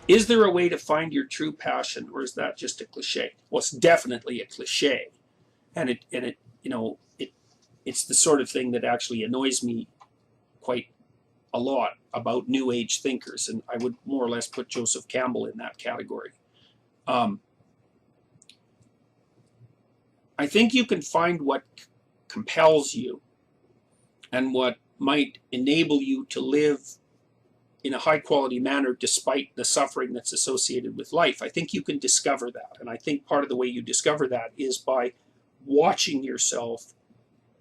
Is there a way to find your true passion, or is that just a cliche? Well, it's definitely a cliche, and it you know it's the sort of thing that actually annoys me quite a lot about New Age thinkers, and I would more or less put Joseph Campbell in that category. I think you can find what compels you and what might enable you to live in a high quality manner despite the suffering that's associated with life. I think you can discover that. And I think part of the way you discover that is by watching yourself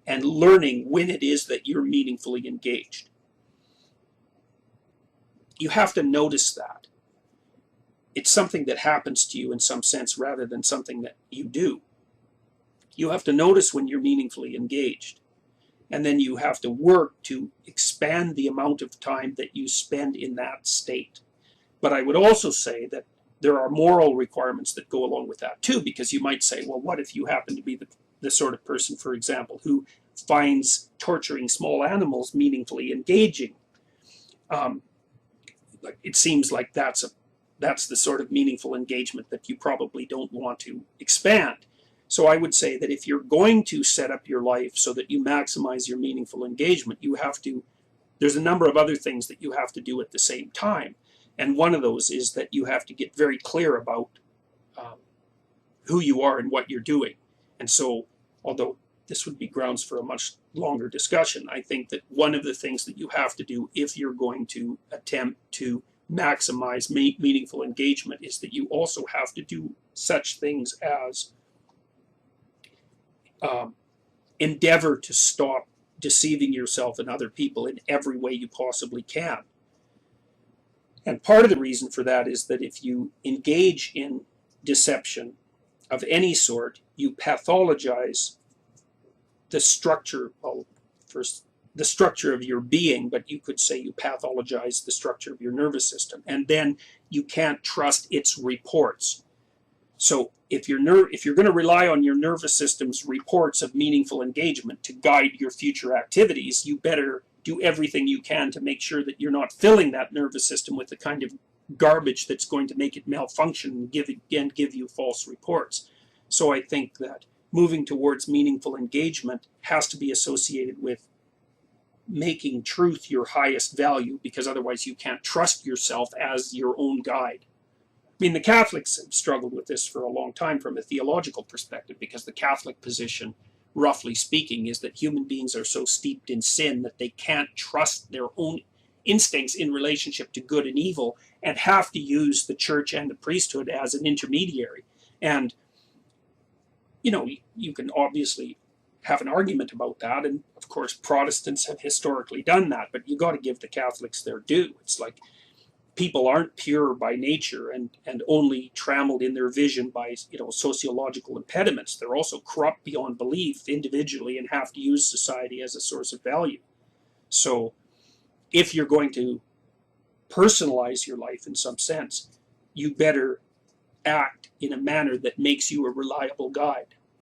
and learning when it is that you're meaningfully engaged. You have to notice that. It's something that happens to you in some sense rather than something that you do. You have to notice when you're meaningfully engaged. And then you have to work to expand the amount of time that you spend in that state. But I would also say that there are moral requirements that go along with that too, because you might say, well, what if you happen to be the sort of person, for example, who finds torturing small animals meaningfully engaging? It seems like that's the sort of meaningful engagement that you probably don't want to expand. So I would say that if you're going to set up your life so that you maximize your meaningful engagement, there's a number of other things that you have to do at the same time. And one of those is that you have to get very clear about who you are and what you're doing. And so, although this would be grounds for a much longer discussion, I think that one of the things that you have to do if you're going to attempt to maximize meaningful engagement is that you also have to do such things as endeavor to stop deceiving yourself and other people in every way you possibly can. And part of the reason for that is that if you engage in deception of any sort, you pathologize the structure, well, first, the structure of your being, but you could say you pathologize the structure of your nervous system, and then you can't trust its reports. So if you're going to rely on your nervous system's reports of meaningful engagement to guide your future activities, you better do everything you can to make sure that you're not filling that nervous system with the kind of garbage that's going to make it malfunction and give you false reports. So I think that moving towards meaningful engagement has to be associated with making truth your highest value, because otherwise you can't trust yourself as your own guide. I mean, the Catholics have struggled with this for a long time from a theological perspective, because the Catholic position, roughly speaking, is that human beings are so steeped in sin that they can't trust their own instincts in relationship to good and evil, and have to use the church and the priesthood as an intermediary. And, you can obviously have an argument about that, and of course Protestants have historically done that, but you got to give the Catholics their due. It's like people aren't pure by nature and only trammeled in their vision by sociological impediments. They're also corrupt beyond belief individually and have to use society as a source of value. So if you're going to personalize your life in some sense, you better act in a manner that makes you a reliable guide.